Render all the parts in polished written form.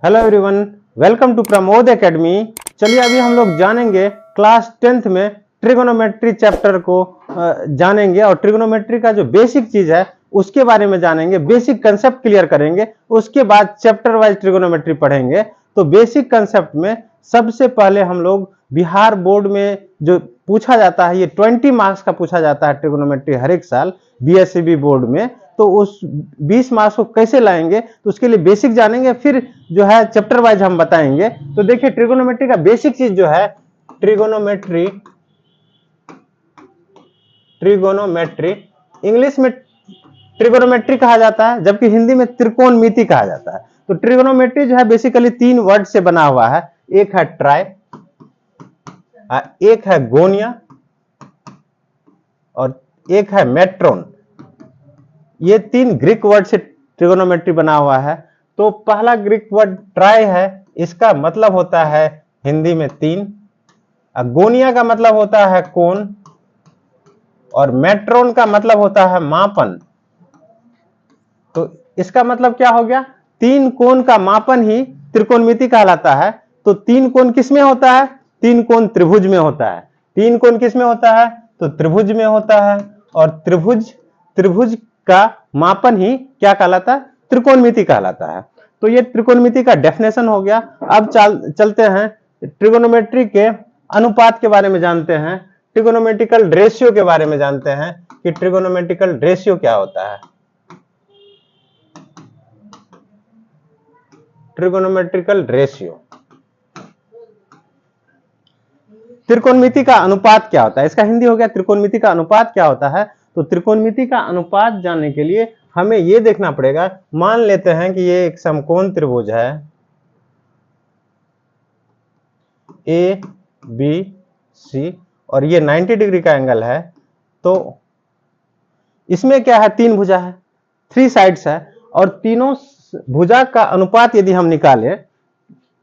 Hello everyone, welcome to Pramod academy. चलिए अभी हम लोग जानेंगे क्लास 10th में ट्रिगोनोमेट्री चैप्टर को जानेंगे और ट्रिगोनोमेट्री का जो बेसिक चीज है उसके बारे में जानेंगे, बेसिक कंसेप्ट क्लियर करेंगे। उसके बाद चैप्टर वाइज ट्रिगोनोमेट्री पढ़ेंगे। तो बेसिक कंसेप्ट में सबसे पहले हम लोग बिहार बोर्ड में जो पूछा जाता है, ये 20 मार्क्स का पूछा जाता है ट्रिगोनोमेट्री हर एक साल बीएससीबी बोर्ड में। तो उस 20 मार्क्स को कैसे लाएंगे तो उसके लिए बेसिक जानेंगे, फिर जो है चैप्टर वाइज हम बताएंगे। तो देखिए ट्रिगोनोमेट्री का बेसिक चीज जो है, ट्रिगोनोमेट्री इंग्लिश में ट्रिगोनोमेट्री कहा जाता है, जबकि हिंदी में त्रिकोणमिति कहा जाता है। तो ट्रिगोनोमेट्री जो है बेसिकली 3 वर्ड से बना हुआ है। एक है ट्राई, एक है गोनिया और एक है मेट्रोन। ये 3 ग्रीक वर्ड से ट्रिगोनोमेट्री बना हुआ है। तो पहला ग्रीक वर्ड ट्राई है, इसका मतलब होता है हिंदी में 3। गोनिया का मतलब होता है कोण और मेट्रोन का मतलब होता है मापन। तो इसका मतलब क्या हो गया, 3 कोण का मापन ही त्रिकोणमिति कहलाता है। तो 3 कोण किसमें होता है, 3 कोण त्रिभुज में होता है। 3 कोण किसमें होता है, तो त्रिभुज में होता है। और त्रिभुज का मापन ही क्या कहलाता है, त्रिकोणमिति कहलाता है। तो ये त्रिकोणमिति का डेफिनेशन हो गया। अब चलते हैं ट्रिगोनोमेट्री के अनुपात के बारे में जानते हैं, ट्रिगोनोमेट्रिकल रेशियो के बारे में जानते हैं कि ट्रिगोनोमेट्रिकल रेशियो क्या होता है। ट्रिगोनोमेट्रिकल रेशियो, त्रिकोणमिति का अनुपात क्या होता है, इसका हिंदी हो गया त्रिकोणमिति का अनुपात क्या होता है। तो त्रिकोणमिति का अनुपात जानने के लिए हमें यह देखना पड़ेगा। मान लेते हैं कि ये एक समकोण त्रिभुज है ए बी सी और ये 90 डिग्री का एंगल है। तो इसमें क्या है, 3 भुजा है, 3 साइड्स है और तीनों भुजा का अनुपात यदि हम निकालें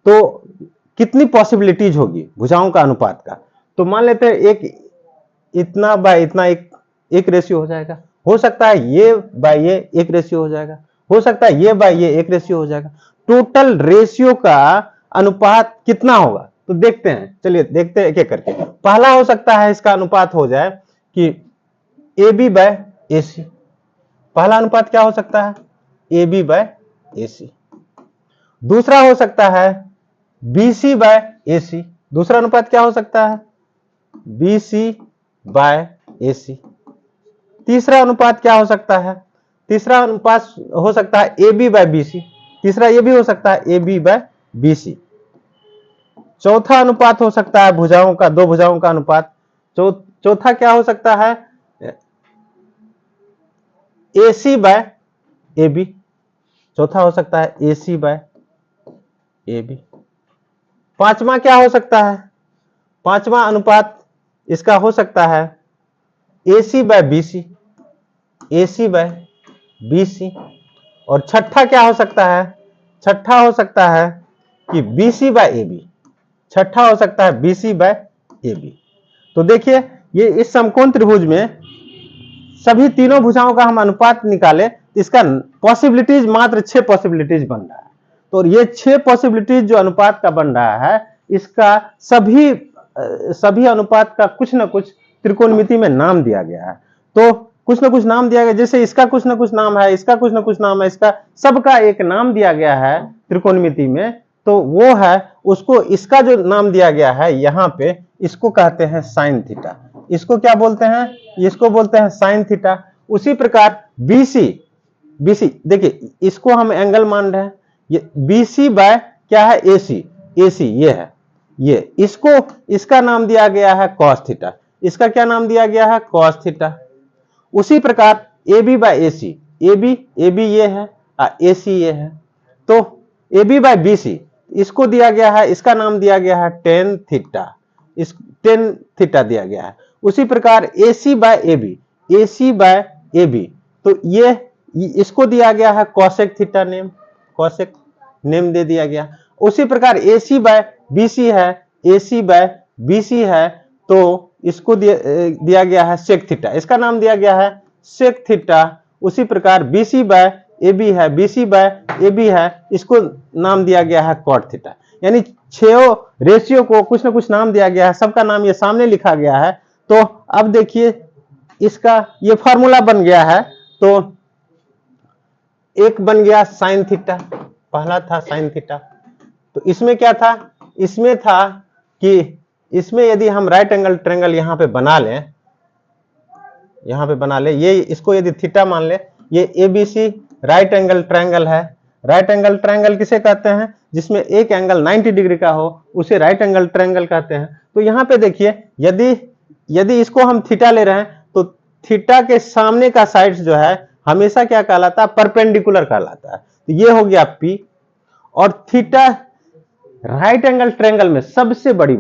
तो कितनी पॉसिबिलिटीज होगी भुजाओं का अनुपात का। तो मान लेते हैं एक इतना बाय इतना एक रेशियो हो जाएगा। हो सकता है ये बाय ये एक रेशियो हो जाएगा, हो सकता है ये बाय ये एक रेशियो हो जाएगा। टोटल रेशियो का अनुपात कितना होगा तो देखते हैं, चलिए देखते हैं एक एक करके। पहला हो सकता है इसका अनुपात हो जाए कि ए बी बाय ए सी। पहला अनुपात क्या हो सकता है, ए बी बाय ए सी। दूसरा हो सकता है बी सी बाय ए सी। दूसरा अनुपात क्या हो सकता है, बी सी बाय ए सी। तीसरा अनुपात क्या हो सकता है, तीसरा अनुपात हो सकता है A B by B C. तीसरा ये भी हो सकता है A B by B C. चौथा अनुपात हो सकता है भुजाओं का, 2 भुजाओं का अनुपात। चौथा क्या हो सकता है, A C by A B. चौथा हो सकता है A C by A B. पांचवा क्या हो सकता है, पांचवा अनुपात इसका हो सकता है A C bye B C, A C bye B सी। और छठा क्या हो सकता है, छठा हो सकता है कि B C by A B. छठा हो सकता है B C by A B. तो देखिए ये इस समकोण त्रिभुज में सभी तीनों भुजाओं का हम अनुपात निकाले, इसका पॉसिबिलिटीज मात्र 6 पॉसिबिलिटीज बन रहा है। तो ये 6 पॉसिबिलिटीज जो अनुपात का बन रहा है, इसका सभी अनुपात का कुछ ना कुछ त्रिकोणमिति में नाम दिया गया है। तो कुछ ना कुछ नाम दिया गया, जैसे इसका कुछ ना कुछ नाम है, इसका कुछ ना कुछ नाम है, इसका सबका एक नाम दिया गया है त्रिकोणमिति में। तो वो है उसको, इसका जो नाम दिया गया है यहाँ पे, इसको कहते हैं साइन थीटा। इसको क्या बोलते हैं, इसको बोलते हैं साइन थीटा। उसी प्रकार बीसी देखिए इसको हम एंगल मान रहे हैं, ये बीसी बाय क्या है, एसी ये है, ये इसका नाम दिया गया है कॉस थीटा। इसका क्या नाम दिया गया है, कॉस थीटा। उसी प्रकार A B by A C, A B ये है, ए सी ये है। तो A B by B C इसको दिया गया है, इसका नाम दिया गया है टेन थीटा, इस टेन थीटा दिया गया है। उसी प्रकार A C by A B, A C by A B, तो ये इसको दिया गया है cosec theta name, cosec name दे दिया गया। उसी प्रकार ए सी बाय बी सी है, ए सी बाय बी सी है, तो इसको दिया गया है सेक थीटा, इसका नाम दिया गया है सेक थीटा। उसी प्रकार B C by A B है, B C by A B है, इसको नाम दिया गया है कॉट थीटा। यानी 6 रेशियो को कुछ ना कुछ नाम दिया गया है, सबका नाम ये सामने लिखा गया है। तो अब देखिए इसका ये फॉर्मूला बन गया है। तो एक बन गया साइन थीटा, पहला था साइन थीटा। तो इसमें क्या था, इसमें था कि इसमें यदि हम राइट एंगल ट्रायंगल यहां पे बना लें, यहां पे बना ले, ये इसको यदि थीटा मान ले, ये एबीसी राइट एंगल ट्रायंगल है। राइट एंगल ट्रायंगल किसे कहते हैं, जिसमें एक एंगल 90 डिग्री का हो उसे राइट एंगल ट्रायंगल कहते हैं। तो यहां पे देखिए यदि इसको हम थीटा ले रहे हैं तो थीटा के सामने का साइड जो है हमेशा क्या कहलाता है, परपेंडिकुलर कहलाता है। तो ये हो गया पी, और थीटा राइट एंगल ट्रायंगल में सबसे बड़ी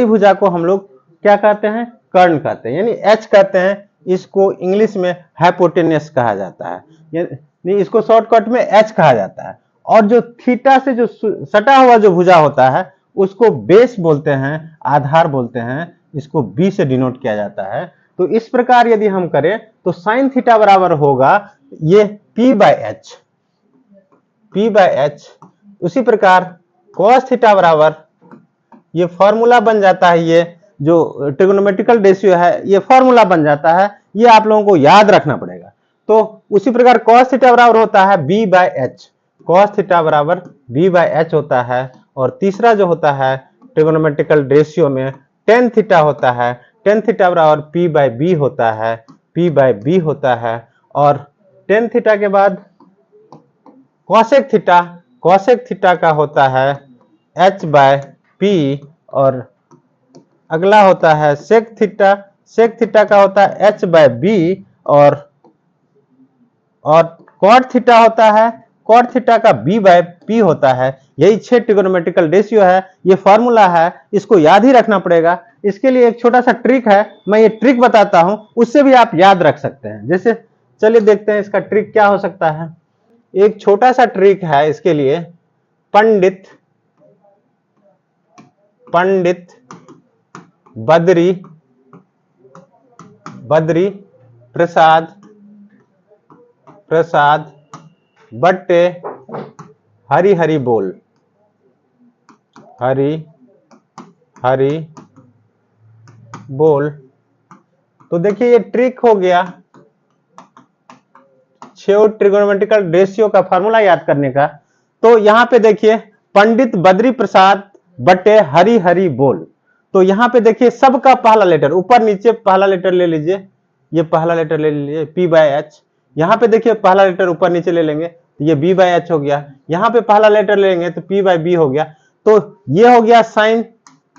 भुजा को हम लोग क्या कहते हैं, कर्ण कहते हैं, यानी एच कहते हैं। इसको इंग्लिश में हाइपोटेन्यूस कहा जाता है, यानी इसको शॉर्टकट में एच कहा जाता है। और जो थीटा से जो सटा हुआ जो भुजा होता है उसको बेस बोलते हैं, आधार बोलते हैं, इसको बी से डिनोट किया जाता है। तो इस प्रकार यदि हम करें तो साइन थीटा बराबर होगा ये पी बाय एच। उसी प्रकार कॉस थीटा बराबर, ये फॉर्मूला बन जाता है, ये जो ट्रिगोनोमेट्रिकल रेशियो है ये फॉर्मूला बन जाता है, ये आप लोगों को याद रखना पड़ेगा। तो उसी प्रकार कॉस थीटा बराबर होता है B by H, cos theta बराबर बी बाय एच होता है। और तीसरा जो होता है ट्रिगोनोमेट्रिकल रेशियो में टेन थीटा होता है, टेन थीटा बराबर पी बाय बी होता है, पी बाय बी होता है। और टेन थीटा के बाद कॉसेक थीटा का होता है एच बाय पी, और अगला होता है सेक थीटा का होता है एच बाय बी, और कॉट थीटा होता है, कॉट थीटा का बी बाय पी होता है। यही 6 ट्रिगोनोमेट्रिकल रेशियो है, ये फॉर्मूला है, इसको याद ही रखना पड़ेगा। इसके लिए एक छोटा सा ट्रिक है, मैं ये ट्रिक बताता हूं, उससे भी आप याद रख सकते हैं। जैसे चलिए देखते हैं इसका ट्रिक क्या हो सकता है। एक छोटा सा ट्रिक है इसके लिए, पंडित बद्री प्रसाद बट्टे हरी हरी बोल। तो देखिए ये ट्रिक हो गया 6 ट्रिगोनोमेट्रिकल रेशियो का फॉर्मूला याद करने का। तो यहां पे देखिए पंडित बद्री प्रसाद बटे हरी हरी बोल। तो यहां पे देखिए सबका पहला लेटर ऊपर नीचे, पहला लेटर ले लीजिए, ये पहला लेटर ले लीजिए पी बाय एच। यहां पे देखिए पहला लेटर ऊपर नीचे ले लेंगे तो ये बी बाय एच हो गया। यहां पे पहला लेटर ले लेंगे तो पी बाय बी हो गया। तो ये हो गया साइन,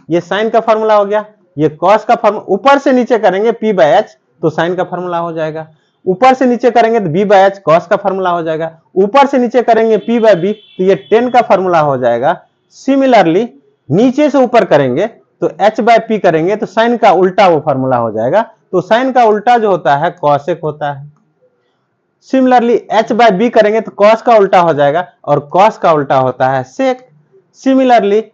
ये साइन का फॉर्मूला हो गया। ये कॉस का फॉर्मूला, ऊपर से नीचे करेंगे पी बाय एच तो साइन का फॉर्मूला हो जाएगा, ऊपर से नीचे करेंगे तो बी बाय एच कॉस का फॉर्मूला हो जाएगा, ऊपर से नीचे करेंगे पी बाय बी तो ये टेन का फॉर्मूला हो जाएगा। सिमिलरली नीचे से ऊपर करेंगे तो एच बाय पी करेंगे तो साइन का उल्टा वो फॉर्मूला हो जाएगा। तो साइन का उल्टा जो होता है कॉसेक होता है। सिमिलरली एच बाय बी करेंगे तो कॉस का उल्टा हो जाएगा और कॉस का उल्टा होता है सेक। सिमिलरली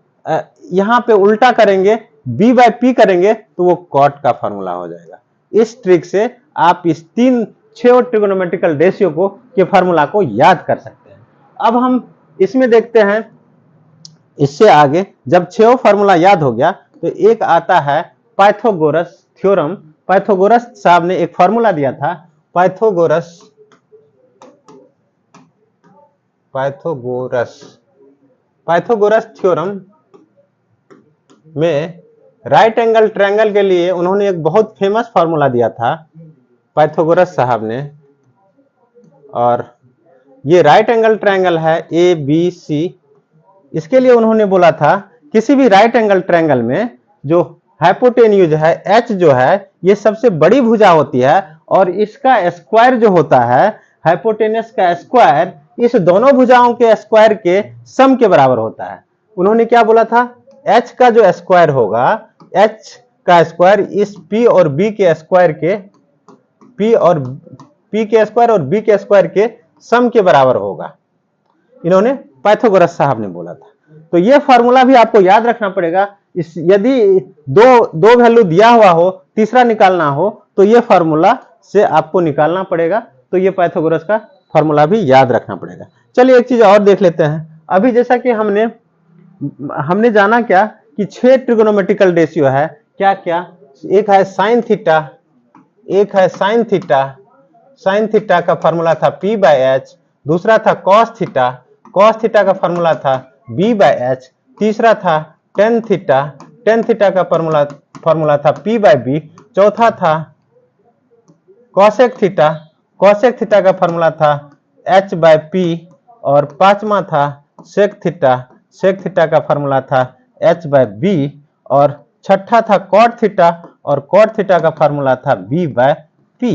यहां पे उल्टा करेंगे, बी बाय पी करेंगे तो वो कॉट का फॉर्मूला हो जाएगा। इस ट्रिक से आप इस 6 ट्रिगोनोमेट्रिकल रेशियो को के फॉर्मूला को याद कर सकते हैं। अब हम इसमें देखते हैं, इससे आगे जब 6 फॉर्मूला याद हो गया तो एक आता है पाइथागोरस थ्योरम। पाइथागोरस साहब ने एक फॉर्मूला दिया था, पाइथागोरस थ्योरम में राइट एंगल ट्रायंगल के लिए उन्होंने एक बहुत फेमस फॉर्मूला दिया था पाइथागोरस साहब ने। और ये राइट एंगल ट्रायंगल है ए बी सी। इसके लिए उन्होंने बोला था किसी भी राइट एंगल ट्रायंगल में जो हाइपोटेन्यूज है एच जो है ये सबसे बड़ी भुजा होती है और इसका स्क्वायर जो होता है हाइपोटेनस का स्क्वायर इस दोनों भुजाओं के स्क्वायर के सम के बराबर होता है। उन्होंने क्या बोला था, एच का जो स्क्वायर होगा, एच का स्क्वायर इस पी और बी के स्क्वायर के पी के स्क्वायर और बी के स्क्वायर के सम के बराबर होगा। इन्होंने पाइथागोरस साहब ने बोला था। तो ये फॉर्मूला भी आपको याद रखना पड़ेगा। यदि दो वैल्यू दिया हुआ हो, तीसरा निकालना हो तो ये फॉर्मूला से आपको निकालना पड़ेगा। तो ये पाइथागोरस का फॉर्मूला भी याद रखना पड़ेगा। चलिए एक चीज और देख लेते हैं। अभी जैसा कि हमने जाना क्या कि 6 ट्रिगोनोमेट्रिकल रेशियो है, क्या क्या, एक है साइन थीटा, एक है साइन थीटा, साइन थीटा का फॉर्मूला था p/h, दूसरा था कॉस थीटा, कॉस थीटा का फॉर्मूला था b/h, तीसरा था टेन थीटा, टेन थीटा का फॉर्मूला था p/b, चौथा था कॉसेक थीटा, कॉसेक थीटा का फॉर्मूला था h/p, और पांचवा था सेक थीटा, सेक थीटा का फॉर्मूला था h/b, और छठा था कॉट थीटा, और कॉट थीटा का फॉर्मूला था b/p।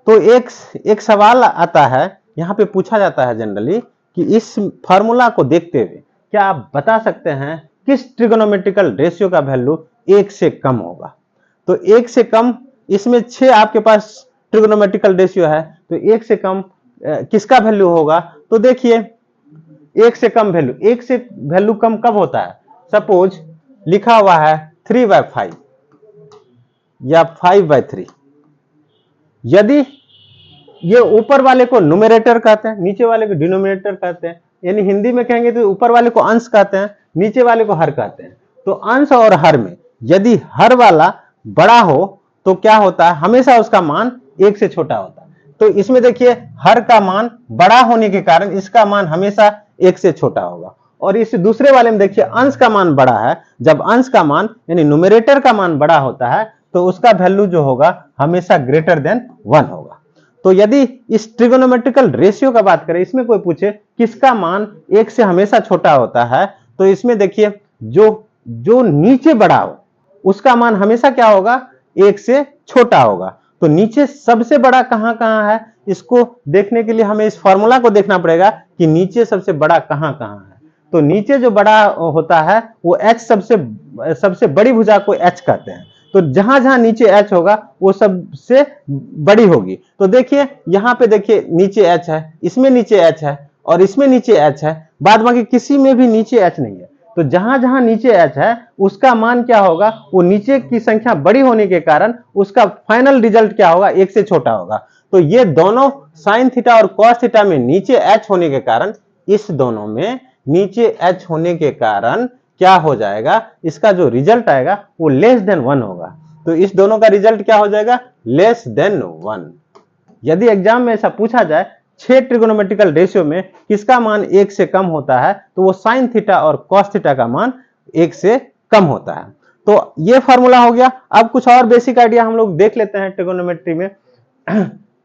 तो एक सवाल आता है, यहाँ पे पूछा जाता है जनरली कि इस फॉर्मूला को देखते हुए क्या आप बता सकते हैं किस ट्रिगोनोमेट्रिकल रेशियो का वैल्यू 1 से कम होगा। तो 1 से कम, इसमें 6 आपके पास ट्रिगोनोमेट्रिकल रेशियो है, तो 1 से कम किसका वैल्यू होगा। तो देखिए 1 से कम वैल्यू, 1 से वैल्यू कम कब होता है, सपोज लिखा हुआ है 3/5 या 5/3, यदि ये ऊपर वाले को न्यूमरेटर कहते हैं, नीचे वाले को डिनोमिनेटर कहते हैं, यानी हिंदी में कहेंगे तो ऊपर वाले को अंश कहते हैं, नीचे वाले को हर कहते हैं। तो अंश और हर में यदि हर वाला बड़ा हो तो क्या होता है, हमेशा उसका मान 1 से छोटा होता है। तो इसमें देखिए हर का मान बड़ा होने के कारण इसका मान हमेशा 1 से छोटा होगा। और इस दूसरे वाले में देखिए अंश का मान बड़ा है, जब अंश का मान यानी न्यूमरेटर का मान बड़ा होता है तो उसका वैल्यू जो होगा हमेशा ग्रेटर देन 1 होगा। तो यदि इस ट्रिगोनोमेट्रिकल रेशियो का बात करें, इसमें कोई पूछे किसका मान 1 से हमेशा छोटा होता है, तो इसमें देखिए जो नीचे बड़ा हो उसका मान हमेशा क्या होगा, 1 से छोटा होगा। तो नीचे सबसे बड़ा कहां कहां है, इसको देखने के लिए हमें इस फॉर्मूला को देखना पड़ेगा कि नीचे सबसे बड़ा कहां कहां है। तो नीचे जो बड़ा होता है वो h, सबसे बड़ी भुजा को h कहते हैं। तो जहां जहां नीचे h होगा वो सबसे बड़ी होगी। तो देखिए यहां पे देखिए नीचे h है, इसमें नीचे h है, और इसमें नीचे h है, बाद बाकी किसी में भी नीचे h नहीं है। तो जहां जहां नीचे h है उसका मान क्या होगा, वो नीचे की संख्या बड़ी होने के कारण उसका फाइनल रिजल्ट क्या होगा, 1 से छोटा होगा। तो ये दोनों साइन थीटा और कॉस थीटा में नीचे h होने के कारण, इस दोनों में नीचे h होने के कारण क्या हो जाएगा, इसका जो रिजल्ट आएगा वो लेस देन 1 होगा। तो इस दोनों का रिजल्ट क्या हो जाएगा, लेस देन 1। यदि एग्जाम में ऐसा पूछा जाए 6 ट्रिगोनोमेट्रिकल रेशियो में किसका मान 1 से कम होता है, तो वो साइन थीटा और कॉस थीटा का मान 1 से कम होता है। तो ये फॉर्मूला हो गया। अब कुछ और बेसिक आइडिया हम लोग देख लेते हैं ट्रिगोनोमेट्री में।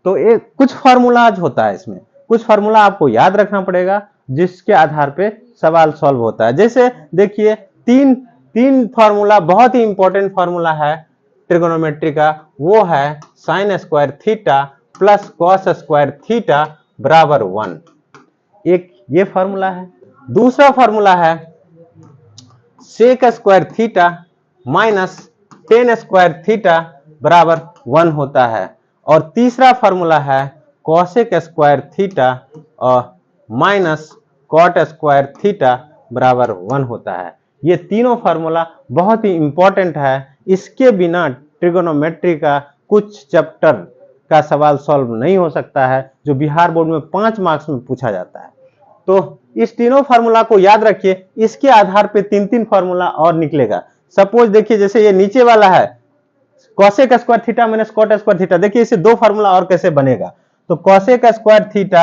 तो एक कुछ फॉर्मूलाज होता है, इसमें कुछ फॉर्मूला आपको याद रखना पड़ेगा जिसके आधार पे सवाल सॉल्व होता है। जैसे देखिए तीन फॉर्मूला बहुत ही इंपॉर्टेंट फॉर्मूला है ट्रिगोनोमेट्री का, वो है sine square theta plus cos square theta बराबर 1। एक ये फॉर्मूला है। दूसरा फॉर्मूला है sec square theta minus tan square theta बराबर 1 होता है। और तीसरा फॉर्मूला है कॉसेक स्क्वायर थीटा और माइनस कॉट स्क्वायर थीटा बराबर 1 होता है। ये तीनों फॉर्मूला बहुत ही इंपॉर्टेंट है। इसके बिना ट्रिगोनोमेट्री का कुछ चैप्टर का सवाल सॉल्व नहीं हो सकता है, जो बिहार बोर्ड में 5 मार्क्स में पूछा जाता है। तो इस तीनों फार्मूला को याद रखिए, इसके आधार पे 3 फार्मूला और निकलेगा। सपोज देखिए जैसे ये नीचे वाला है cosec square theta minus cot square theta, देखिए इसे 2 फार्मूला और कैसे बनेगा। तो कॉसेक स्क्वायर थीटा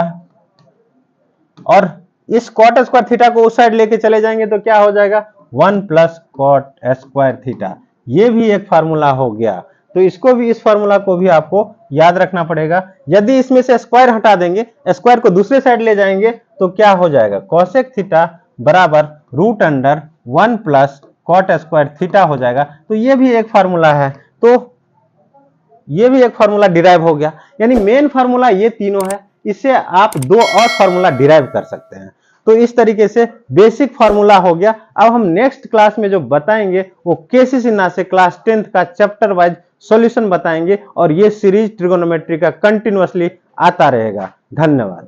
और इस कॉट स्क्वायर थीटा को उस साइड लेके चले जाएंगे तो क्या हो जाएगा, 1 प्लस कॉट स्क्वायर थीटा। ये भी एक फार्मूला हो गया। तो इसको भी, इस फार्मूला को भी आपको याद रखना पड़ेगा। यदि इसमें से स्क्वायर हटा देंगे, स्क्वायर को दूसरे साइड ले जाएंगे तो क्या हो जाएगा, कॉसेक थीटा बराबर √1 प्लस कॉट स्क्वायर थीटा हो जाएगा। तो ये भी एक फार्मूला है। तो ये भी एक फार्मूला डिराइव हो गया। यानी मेन फार्मूला ये तीनों है, इससे आप 2 और फार्मूला डिराइव कर सकते हैं। तो इस तरीके से बेसिक फार्मूला हो गया। अब हम नेक्स्ट क्लास में जो बताएंगे वो केसी सिन्हा से क्लास 10th का चैप्टर वाइज सॉल्यूशन बताएंगे, और ये सीरीज ट्रिगोनोमेट्री का कंटिन्यूअसली आता रहेगा। धन्यवाद।